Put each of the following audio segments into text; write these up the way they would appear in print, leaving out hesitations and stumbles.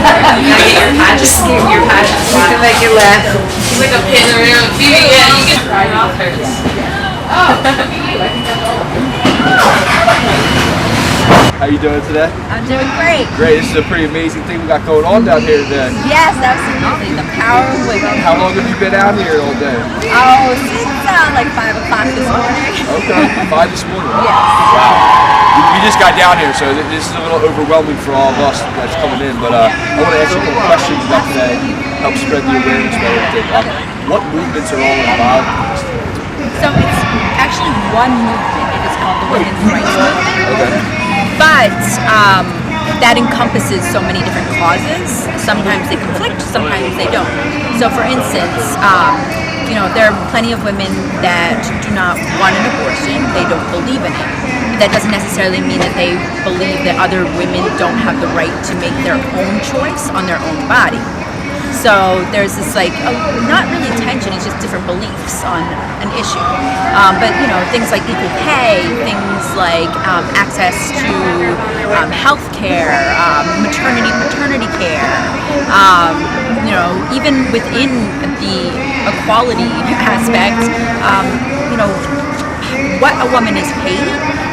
You gotta get your patches. Get your patches. You can make you laugh. It's like a pin around. Yeah, you get right off hers. How you doing today? I'm doing great. Great. This is a pretty amazing thing we got going on down here today. Yes, absolutely. The power of women. How long have you been out here all day? Oh, since like 5 o'clock this morning. Okay, 5 this morning. Yes. Wow. We just got down here, so this is a little overwhelming for all of us that's coming in. But I want to ask you a couple questions about today, help spread the awareness about everything. What movements are all involved in this? So it's actually one movement. It is called the Women's Rights Movement. Okay. But that encompasses so many different causes. Sometimes they conflict, sometimes they don't. So for instance, there are plenty of women that do not want an abortion. They don't believe in it. That doesn't necessarily mean that they believe that other women don't have the right to make their own choice on their own body. So there's this not really tension, it's just different beliefs on an issue. But things like equal pay, things like access to health care, paternity care, even within the equality aspect, what a woman is paid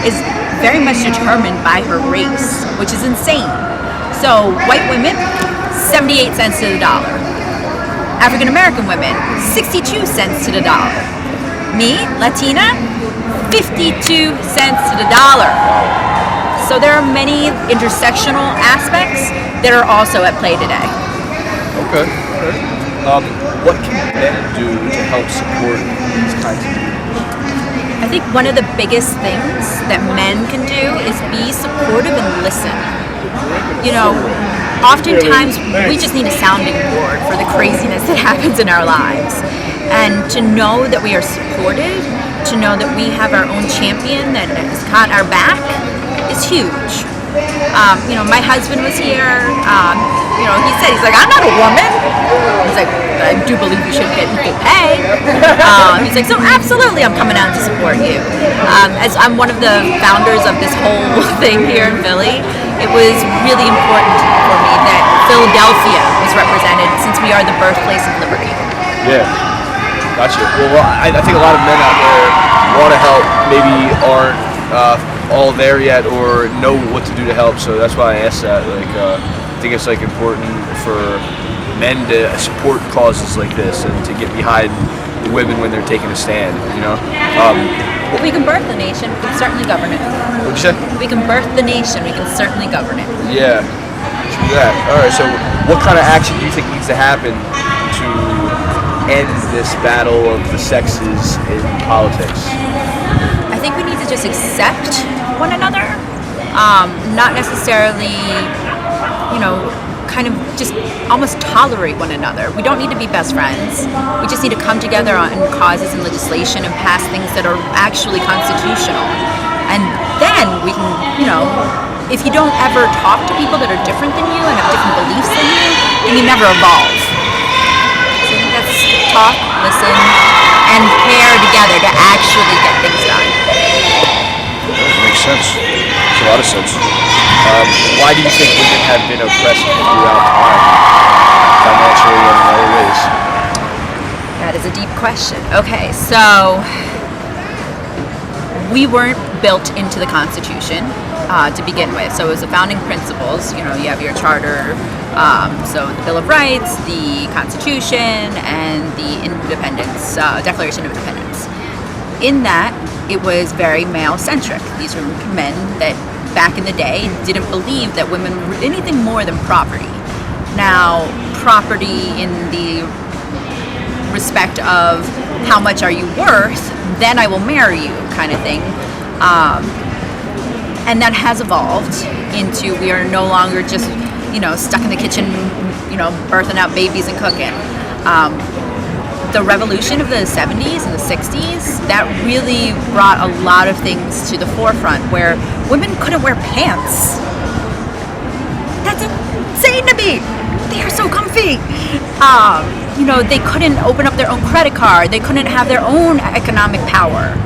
is very much determined by her race, which is insane. So white women, 78 cents to the dollar. African American women, 62 cents to the dollar. Me, Latina, 52 cents to the dollar. So there are many intersectional aspects that are also at play today. Okay. What can men do to help support these kinds of movements? I think one of the biggest things that men can do is be supportive and listen. Oftentimes we just need a sounding board for the craziness that happens in our lives. And to know that we are supported, to know that we have our own champion that has got our back is huge. My husband was here. He's like, I'm not a woman. He's like, I do believe you should get equal pay. He's like, so absolutely I'm coming out to support you. As I'm one of the founders of this whole thing here in Philly, it was really important for me that Philadelphia was represented since we are the birthplace of liberty. Yeah, gotcha. Well, I think a lot of men out there want to help, maybe aren't all there yet or know what to do to help. So that's why I asked that. I think it's important for men to support causes like this and to get behind the women when they're taking a stand. If we can birth the nation, we can certainly govern it. What'd you say? If we can birth the nation, we can certainly govern it. Yeah, true that. All right, so what kind of action do you think needs to happen to end this battle of the sexes in politics? I think we need to just accept one another, not necessarily, kind of just almost tolerate one another. We don't need to be best friends. We just need to come together on causes and legislation and pass things that are actually constitutional. And then we can, if you don't ever talk to people that are different than you and have different beliefs than you, then you never evolve. So I think that's talk, listen, and pair together to actually get things done. Makes sense. Makes a lot of sense. Why do you think women have been oppressed throughout time, financially and in other ways? That is a deep question. Okay, so we weren't built into the Constitution to begin with. So it was the founding principles. You have your charter, so the Bill of Rights, the Constitution, and the Independence, Declaration of Independence. In that, it was very male-centric. These were men that back in the day didn't believe that women were anything more than property. Now, property in the respect of how much are you worth, then I will marry you kind of thing. And that has evolved into we are no longer just, stuck in the kitchen, birthing out babies and cooking. The revolution of the 70s and the 60s, that really brought a lot of things to the forefront where women couldn't wear pants. That's insane to me. They are so comfy. They couldn't open up their own credit card. They couldn't have their own economic power.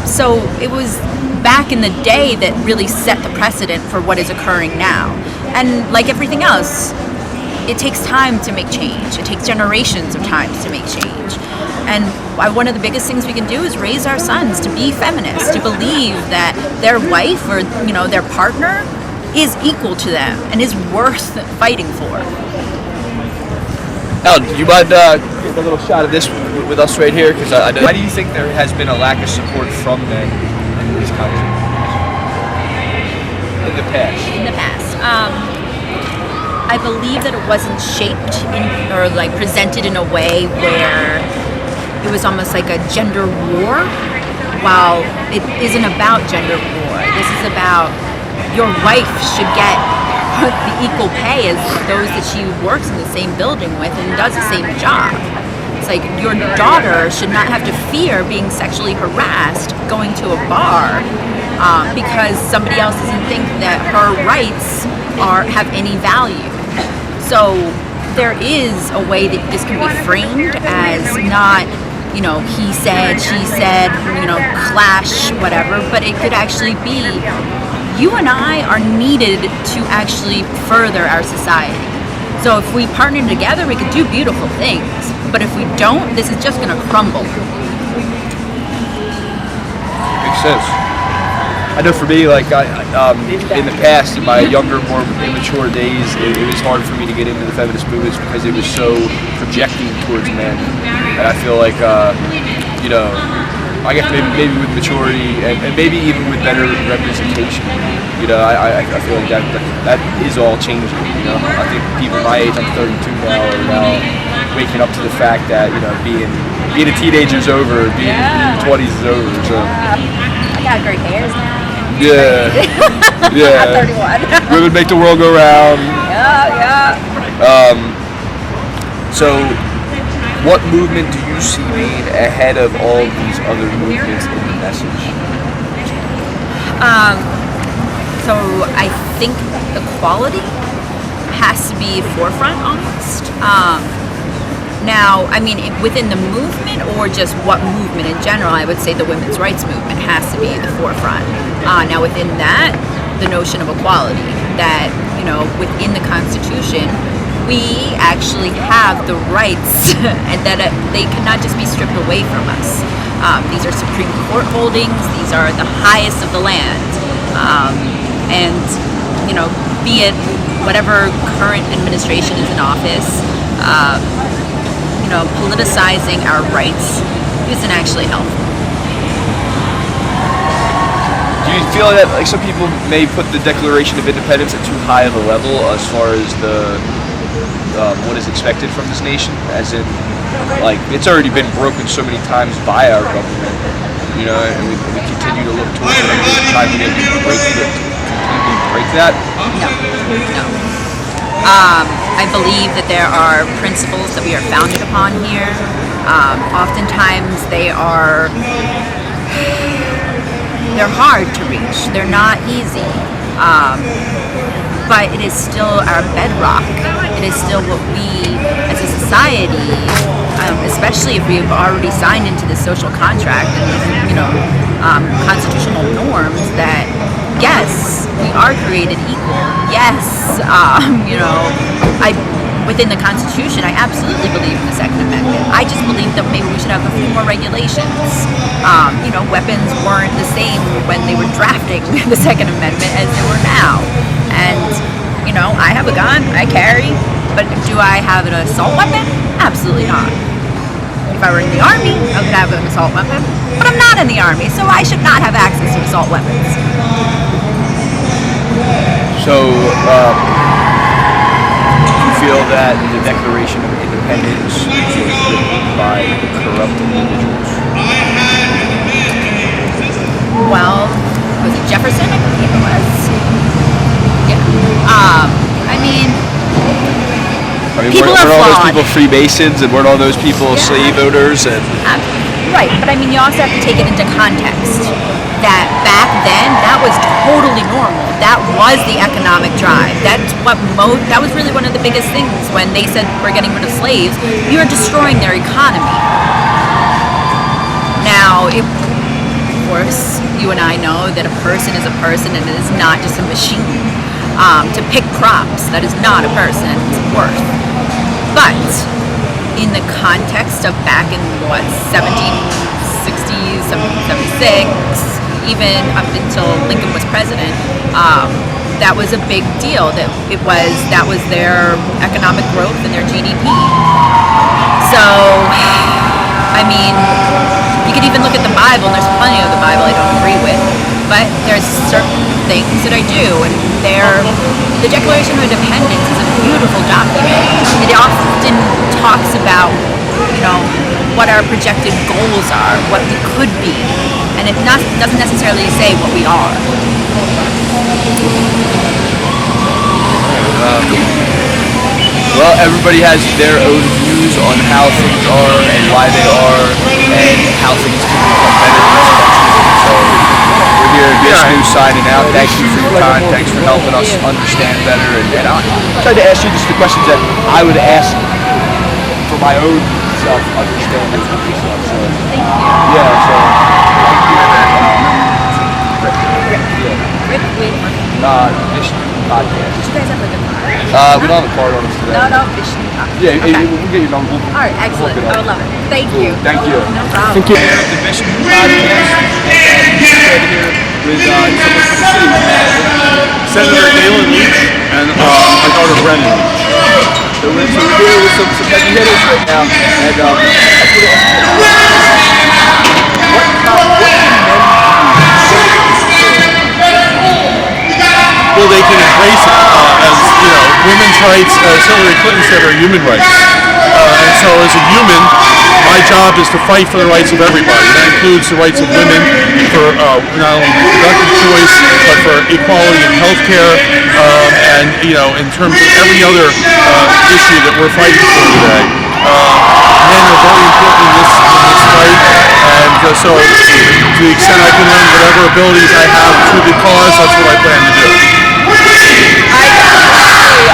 So it was back in the day that really set the precedent for what is occurring now. And like everything else, it takes time to make change. It takes generations of times to make change. And one of the biggest things we can do is raise our sons to be feminists, to believe that their wife or their partner is equal to them and is worth fighting for. Ellen, do you mind getting a little shot of this with us right here? Because I know. Why do you think there has been a lack of support from men in these conversations in the past? In the past, I believe that it wasn't shaped or like presented in a way where it was almost like a gender war. While it isn't about gender war, this is about your wife should get the equal pay as those that she works in the same building with and does the same job. It's like your daughter should not have to fear being sexually harassed going to a bar because somebody else doesn't think that her rights have any value. So there is a way that this can be framed as not, he said, she said, clash, whatever, but it could actually be you and I are needed to actually further our society. So if we partner together, we could do beautiful things. But if we don't, this is just going to crumble. Makes sense. I know for me, like in the past, in my younger, more immature days, it was hard for me to get into the feminist movements because it was so projecting towards men. And I feel like, I guess maybe with maturity and maybe even with better representation, I feel like that is all changing. I think people my age, I'm 32 now, are now waking up to the fact that being a teenager is over, being in your 20s is over. So I got gray hairs now. Yeah, yeah. I'm 31. Women make the world go round. Yeah. So, what movement do you see being ahead of all these other movements in the message? So I think equality has to be forefront almost. Now, I mean, within the movement or just what movement in general, I would say the women's rights movement has to be the forefront. Now, within that, the notion of equality, that, within the Constitution, we actually have the rights and that they cannot just be stripped away from us. These are Supreme Court holdings. These are the highest of the land. And, be it whatever current administration is in office, politicizing our rights isn't actually helpful. Do you feel that some people may put the Declaration of Independence at too high of a level as far as what is expected from this nation? As in, it's already been broken so many times by our government, and we continue to look towards it every time we break that? No. I believe that there are principles that we are founded upon here. Oftentimes they're hard to reach. They're not easy. But it is still our bedrock. It is still what we, as a society, especially if we have already signed into the social contract and constitutional norms that, yes, we are created equal. Yes, within the Constitution, I absolutely believe in the Second Amendment. I just believe that maybe we should have a few more regulations. Weapons weren't the same when they were drafting the Second Amendment as they were now. And, I have a gun, I carry, but do I have an assault weapon? Absolutely not. If I were in the Army, I would have an assault weapon, but I'm not in the Army, so I should not have access to assault weapons. So, you feel that the Declaration of Independence was written by corrupt individuals? Well, was it Jefferson? I believe it was. Yeah. People weren't are all those flawed. people Freemasons, and weren't all those people slave owners? And Right, but you also have to take it into context. That back then, that was totally normal. That was the economic drive. That was really one of the biggest things when they said we're getting rid of slaves. You are destroying their economy. Now, of course, you and I know that a person is a person and it is not just a machine. to pick crops. That is not a person's worth. But in the context of back in 1760s, 1776, even up until Lincoln was president, that was a big deal. That was their economic growth and their GDP. So, I mean, you could even look at the Bible, and there's plenty of the Bible I don't agree with, but there's certain things that I do, and the Declaration of Independence is a beautiful document. It often talks about, what our projected goals are, what we could be, and it doesn't necessarily say what we are. Well, everybody has their own views on how things are and why they are and how things can become better in this country. So we're here at Bish News signing out. Thank you for your time. Thanks for helping us understand better. And I tried to ask you just the questions that I would ask for my own self-understanding of yourself. So, Thank you. yeah, so thank you. Rick Wheeler. Bish News podcast. Did you guys have a good time? We don't have a card on us today. No, Vishnu. Yeah, Okay. we'll get your number. All right, excellent. We'll I would love it. Thank Cool. you. Thank you. No problem. Thank you. The Bish News podcast. And here with someone from the city. Senator Galen Leach and my daughter Brennan Leach. So we're here with some heavy hitters right now. And Well, they can embrace it as women's rights, as Hillary Clinton said, are human rights. And so, as a human, my job is to fight for the rights of everybody. That includes the rights of women for not only reproductive choice, but for equality in healthcare, and in terms of every other issue that we're fighting for today. Men are very important in this fight, and so to the extent I can lend whatever abilities I have to the cause, that's what I plan to do.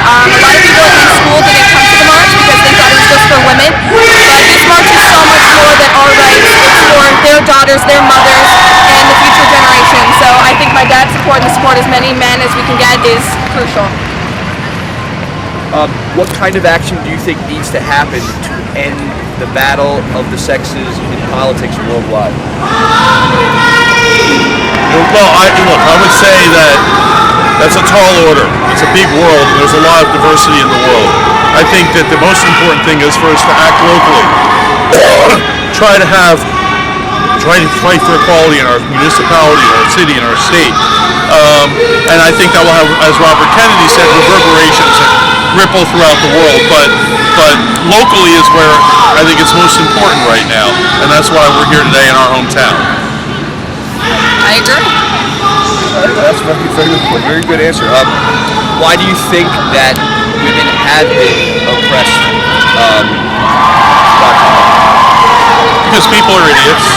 A lot of people in school didn't come to the march because they thought it was just for women. But this march is so much more than our rights. It's for their daughters, their mothers, and the future generation. So I think my dad's support and the support as many men as we can get is crucial. what kind of action do you think needs to happen to end the battle of the sexes in politics worldwide? Well, I would say that that's a tall order. It's a big world, and there's a lot of diversity in the world. I think that the most important thing is for us to act locally. Try to fight for equality in our municipality, in our city, in our state. And I think that will have, as Robert Kennedy said, reverberations that ripple throughout the world. But locally is where I think it's most important right now, and that's why we're here today in our hometown. I agree. That's a very good answer. Why do you think that women have been oppressed? Because people are idiots.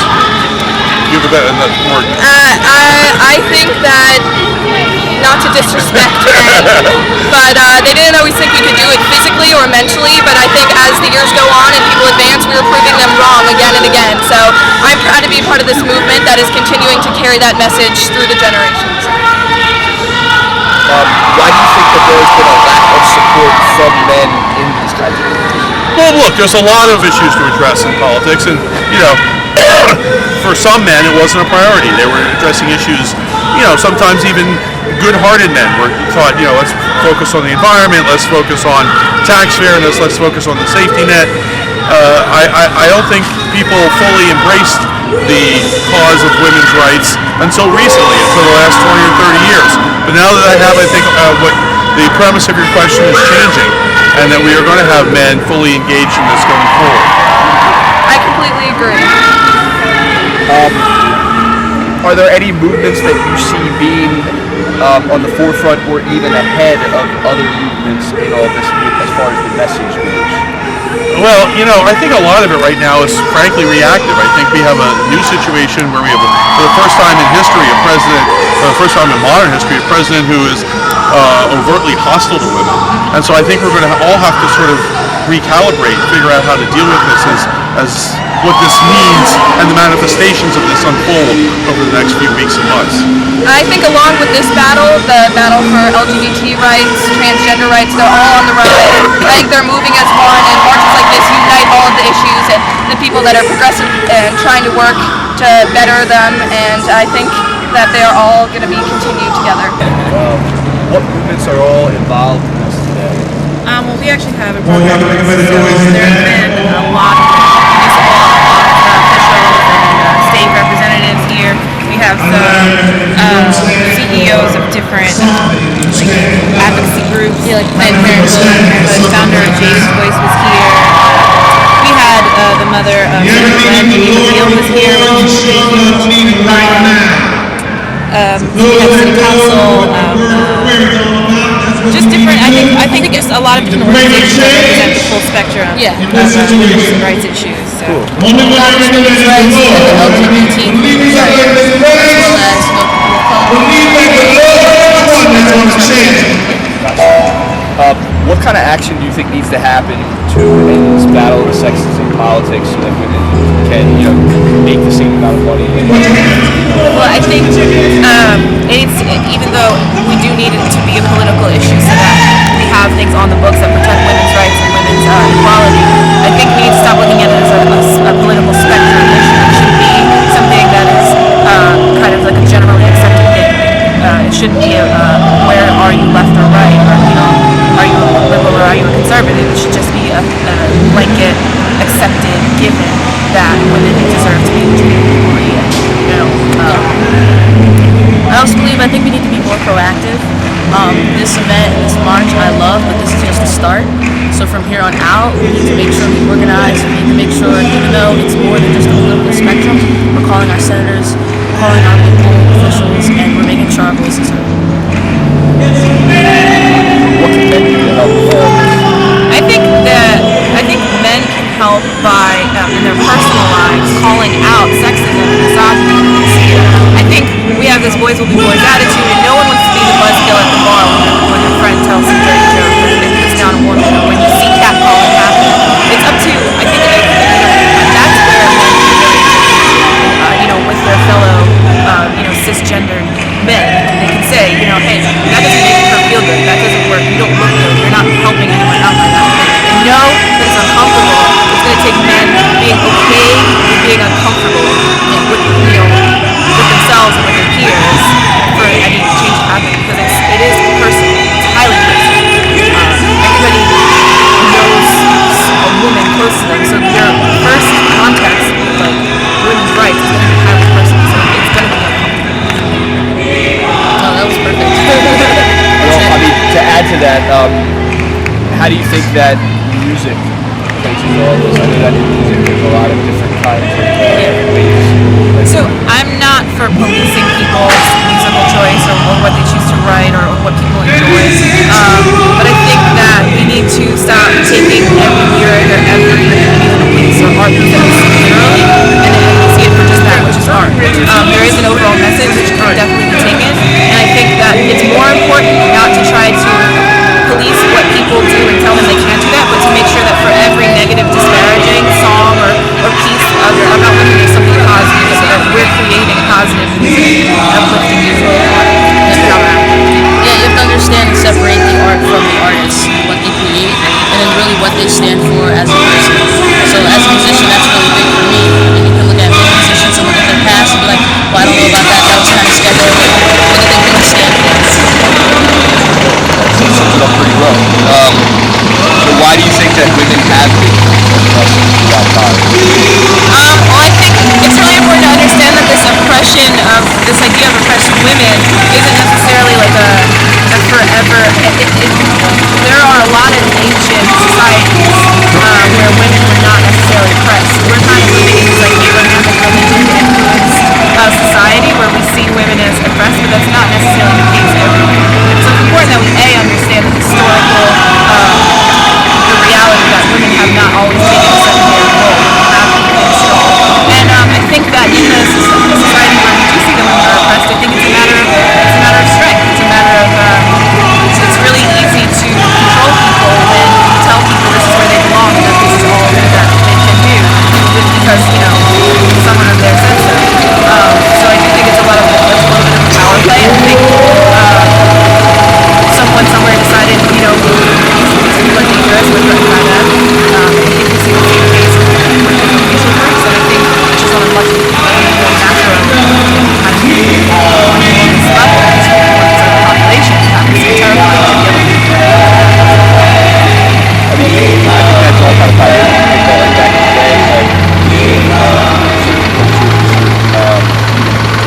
You have a better word. I think that, not to disrespect men, but they didn't always think we could do it physically or mentally, but I think as the years go on and people advance, we were proving them wrong again and again. So I'm proud to be part of this movement that is continuing to carry that message through the generations. Why do you think that there's been a lack of support from men in these kinds of movements? Well, look, there's a lot of issues to address in politics, and for some men, it wasn't a priority. They were addressing issues, sometimes even good-hearted men were thought, let's focus on the environment, let's focus on tax fairness, let's focus on the safety net. I don't think people fully embraced the cause of women's rights until recently, until the last 20 or 30 years. But now that I have, I think what the premise of your question is changing, and that we are going to have men fully engaged in this going forward. I completely agree. Are there any movements that you see being on the forefront or even ahead of other movements in all this as far as the message goes? Well, I think a lot of it right now is frankly reactive. I think we have a new situation where we have, for the first time in history, for the first time in modern history, a president who is overtly hostile to women. And so I think we're going to all have to sort of recalibrate, figure out how to deal with this as what this means and the manifestations of this unfold over the next few weeks and months. I think along with this battle, the battle for LGBT rights, transgender rights, they're all on the rise. I think they're moving as one, and marches like this unite all of the issues and the people that are progressive and trying to work to better them, and I think that they are all going to be continued together. What movements are all involved in this today? Well, we actually have a program, so there have been a lot of municipal officials and state representatives here. We have some CEOs of different advocacy groups, like Planned Parenthood. The founder of Jade's Voice was here. We had the mother of Geneva Beal was here. We had city council. Just different. I think just a lot of different organizations that represent the full spectrum of women's rights issues. So. Women's rights, the LGBT community, as well as What kind of action do you think needs to happen to end this battle of the sexes in politics so that women can, make the same amount of money? Well, I think it's, even though we do need it to be a political issue so that we have things on the books that protect women's rights and women's equality, I think we need to stop looking at it as a political spectrum issue. It should be something that is kind of like a generally accepted thing. It shouldn't be where are you left or right, or are you a liberal or are you a conservative? It should just be a blanket accepted given that women deserve to be treated equally. I think we need to be more proactive. This event, this march, I love, but this is just a start. So from here on out, we need to make sure we organize. We need to make sure, even though it's more than just a political spectrum, we're calling our senators, calling our local officials, and we're making sure our voices are heard. What can men do to help? I think men can help by in their personal lives calling out sexism and misogyny. I think we have this boys will be boys attitude, and no one wants to be the buzzkill at the bar when your friend tells some dirty joke or they puts down a woman, or when you see catcalling happen. It's up to that's where with their fellow cisgendered men, they can say, hey, that doesn't make her feel good, that doesn't work, you don't look good, you're not helping anyone out by that. And know that it's uncomfortable. It's going to take men being okay with being uncomfortable with themselves and with their peers for any change to happen, because it is personal. It's highly personal. Everybody knows a woman close to them, so their first context with women's rights is going to be highly personal. So it's going to be uncomfortable. Oh, that was perfect. Well, to add to that, how do you think that music plays into all this? I know that in music there's a lot of different kinds of ways. So I'm not for policing people's musical choice or what they choose to write or what people enjoy. But I think that we need to stop taking every lyric or every piece or art piece that we see literally and see it for just that, which is art. There is an overall message which can definitely be taken, and I think that it's more important not to try to police what people do and tell them they can't do that, but to make sure that for every negative, disparaging song or piece about women, there's something positive, so that we're creating positive music, uplifting music. Yeah, you have to understand and separate the art from the artist, what they create, and then really what they stand for as a person. So as a musician, that's really big for me. And you can look at many musicians and look at their past and be like, well, I don't know about that, that was kind of sketchy. What do they really stand for? That sums it up pretty well. So why do you think that women have been oppressed throughout time? Well, I think it's really important to understand that this oppression of this idea of oppressing women isn't necessarily like a forever. There are a lot of ancient societies where women were not necessarily oppressed. We're kind of living in this like Abrahamic religion influence society where we see women as oppressed, but that's not necessarily the case everywhere. And so it's important that we understand the historical, the reality that women have not always taken a secondary role. And I think that in the society where we do see that women are oppressed, I think it's a matter of strength. It's a matter of it's really easy to control people when you tell people this is where they belong.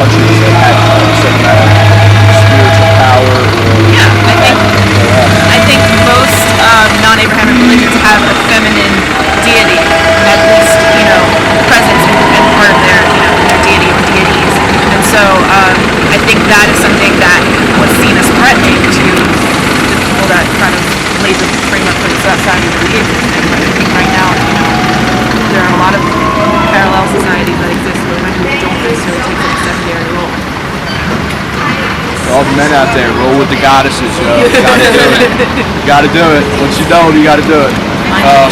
countries that had some kind of spiritual power or Yeah, I think most non-Abrahamic religions have a feminine deity, at least presence and part of their their deity or deities, and so I think that is something that was seen as threatening to the people that kind of laid the framework for society that we live in. And I think right now, there are a lot of parallel societies that exist where women don't necessarily take a secondary role. all the men out there, roll with the goddesses, yo. You gotta do it. You gotta do it. Once you don't, you gotta do it.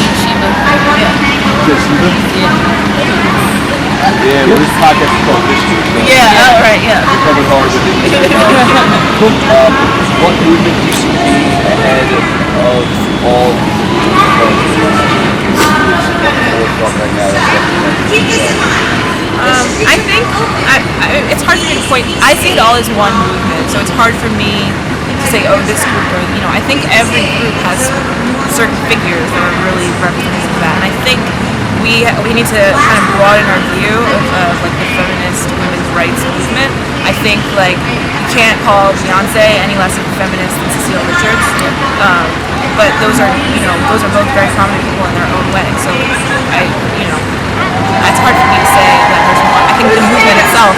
Shiva. Yes, Shiva? Yeah, well, this podcast is called History. So Yeah, oh, right, yeah. we're coming hard with it. What movement do you see being ahead of all I think it's hard for me to point. I see it all as one movement, so it's hard for me to say, oh, this group or I think every group has certain figures that are really representative of that, and I think we need to kind of broaden our view of like the feminist women's rights movement. I think like you can't call Beyonce any less of a feminist than Cecile Richards, but those are both very prominent people in their own way. So it's hard for me to say that there's one. I think the movement itself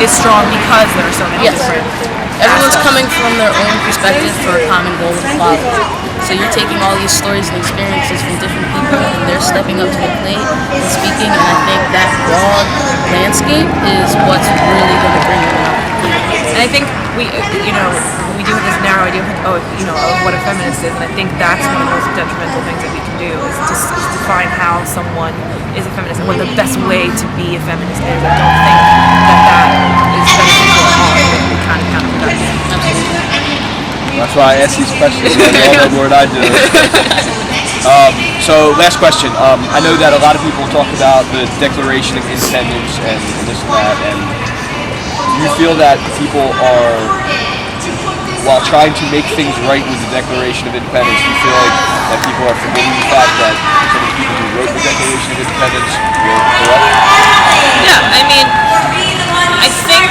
is strong because there are so many different. Everyone's coming from their own perspective for a common goal to follow. So you're taking all these stories and experiences from different people, and they're stepping up to the plate and speaking. And I think that broad landscape is what's really going to bring them out. And I think we do have this narrow idea of what a feminist is, and I think that's one of the most detrimental things that we can do is just define how someone is a feminist and what the best way to be a feminist is. I don't think that is beneficial at all. I think we kind of counterproductive. That's why I ask these questions. I know more than I do. So last question. I know that a lot of people talk about the Declaration of Independence and this and that, and do you feel that people are, while trying to make things right with the Declaration of Independence, do you feel like that people are forgetting the fact that some of the people who wrote the Declaration of Independence were corrupt? Yeah, I mean, I think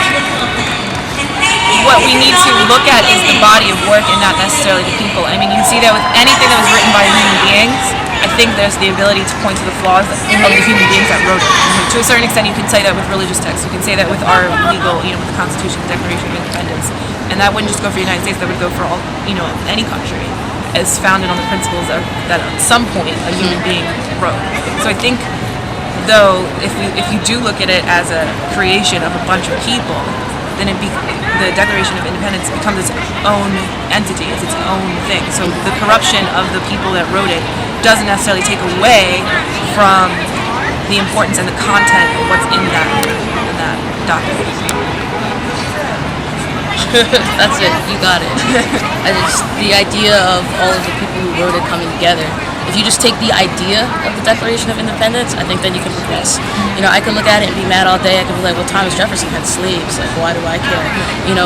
what we need to look at is the body of work and not necessarily the people. I mean, you can see that with anything that was written by human beings. I think there's the ability to point to the flaws of the human beings that wrote it. To a certain extent, you can say that with religious texts. You can say that with our legal, with the Constitution, the Declaration of Independence. And that wouldn't just go for the United States, that would go for all, any country, as founded on the principles that at some point a human being wrote. So I think, though, if you do look at it as a creation of a bunch of people, then the Declaration of Independence becomes its own entity, it's its own thing. So the corruption of the people that wrote it doesn't necessarily take away from the importance and the content of what's in that document. That's it. You got it. The idea of all of the people who wrote it coming together. If you just take the idea of the Declaration of Independence, I think then you can progress. I can look at it and be mad all day. I can be like, well, Thomas Jefferson had slaves. Like, why do I care?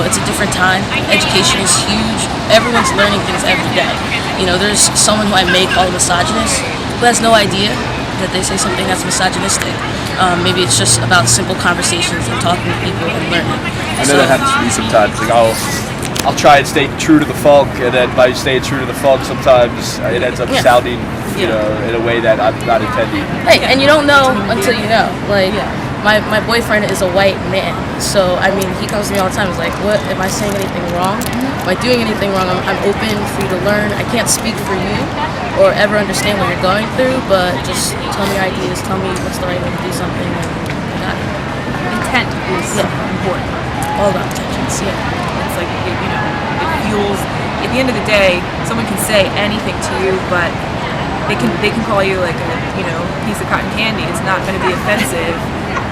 It's a different time. Education is huge. Everyone's learning things every day. There's someone who I may call a misogynist who has no idea that they say something that's misogynistic. Maybe it's just about simple conversations and talking to people and learning. I know that happens to me sometimes. Like I'll try and stay true to the funk, and then by staying true to the funk, sometimes it ends up sounding, in a way that I'm not intending. Hey, and you don't know until you know. Like, my boyfriend is a white man, so I mean, he comes to me all the time. He's like, "What? Am I saying anything wrong? Am I doing anything wrong? I'm open for you to learn. I can't speak for you or ever understand what you're going through, but just tell me your ideas. Tell me what's the right way to do something." And I got it. Intent is important. All about intentions. Yeah. It's like, it fuels. At the end of the day, someone can say anything to you, but they can call you like a piece of cotton candy. It's not going to be offensive,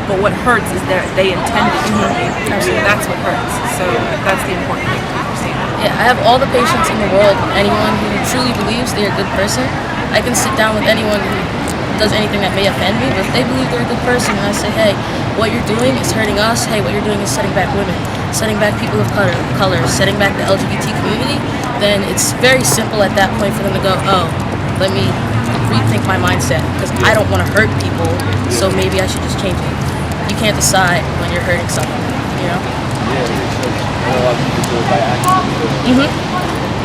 but what hurts is they intended to hurt you. Absolutely. That's what hurts. So that's the important thing to understand. Yeah, I have all the patience in the world with anyone who truly believes they're a good person. I can sit down with anyone who does anything that may offend me, but if they believe they're a good person and I say, hey, what you're doing is hurting us, hey, what you're doing is setting back women, setting back people of color, setting back the LGBT community, then it's very simple at that point for them to go, oh, let me rethink my mindset, because I don't want to hurt people, so maybe I should just change it. You you can't decide when you're hurting someone. You know. Yeah, it makes sense. I know a lot of people do it by accident. Mhm.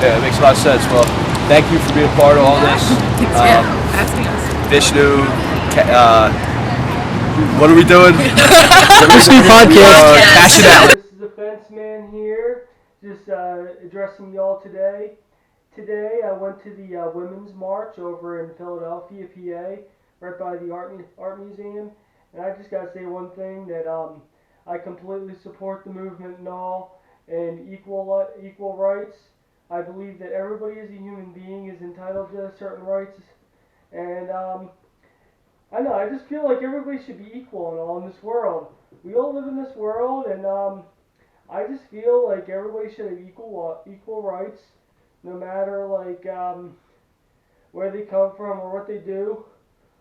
Yeah, it makes a lot of sense. Well, thank you for being a part of all this. Asking us. Vishnu, what are we doing? Podcast. Cash it out. This is the Fence Man here, just addressing y'all today. Today I went to the Women's March over in Philadelphia, PA, right by the Art Museum, and I just gotta say one thing, that I completely support the movement and all, and equal rights. I believe that everybody as a human being is entitled to certain rights, and I know, I just feel like everybody should be equal and all in this world. We all live in this world, and I just feel like everybody should have equal rights, no matter like where they come from or what they do.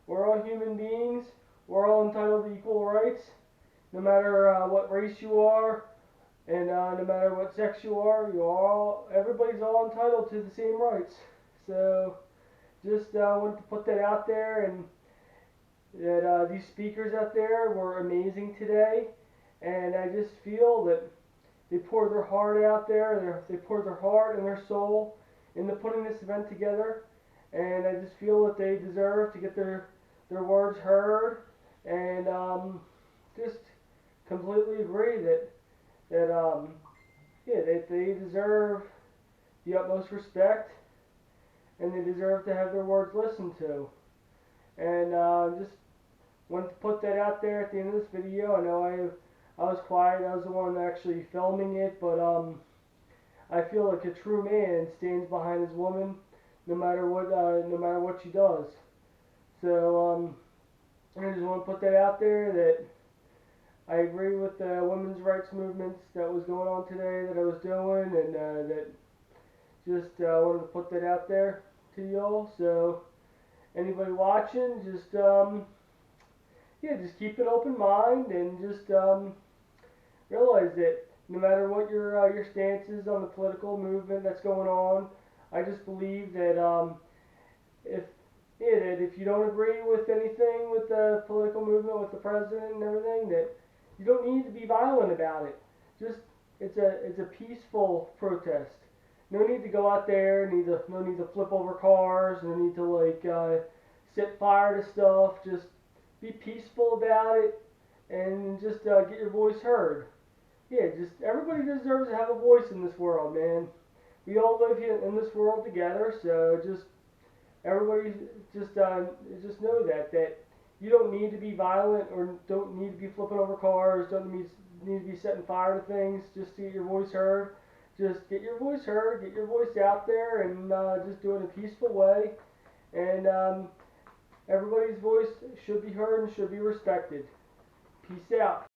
We're all human beings. We're all entitled to equal rights, no matter what race you are, and no matter what sex you are. Everybody's all entitled to the same rights. So just wanted to put that out there, and that these speakers out there were amazing today, and I just feel that they poured their heart out there. They poured their heart and their soul into putting this event together, and I just feel that they deserve to get their words heard, and just completely agree that they deserve the utmost respect, and they deserve to have their words listened to. And just wanted to put that out there at the end of this video. I know I was quiet. I was the one actually filming it, but I feel like a true man stands behind his woman, no matter what she does. So I just want to put that out there, that I agree with the women's rights movements that was going on today, that I was doing, and that just wanted to put that out there to y'all. So anybody watching, just just keep an open mind, and just realize that no matter what your stance is on the political movement that's going on, I just believe that if you don't agree with anything with the political movement, with the president and everything, that you don't need to be violent about it. Just it's a peaceful protest. No need to go out there. No need to flip over cars. No need to like set fire to stuff. Just be peaceful about it, and just get your voice heard. Yeah, just everybody deserves to have a voice in this world, man. We all live here in this world together, so just everybody just know that you don't need to be violent, or don't need to be flipping over cars, don't need to be setting fire to things just to get your voice heard. Just get your voice heard, get your voice out there, and just do it in a peaceful way. And everybody's voice should be heard and should be respected. Peace out.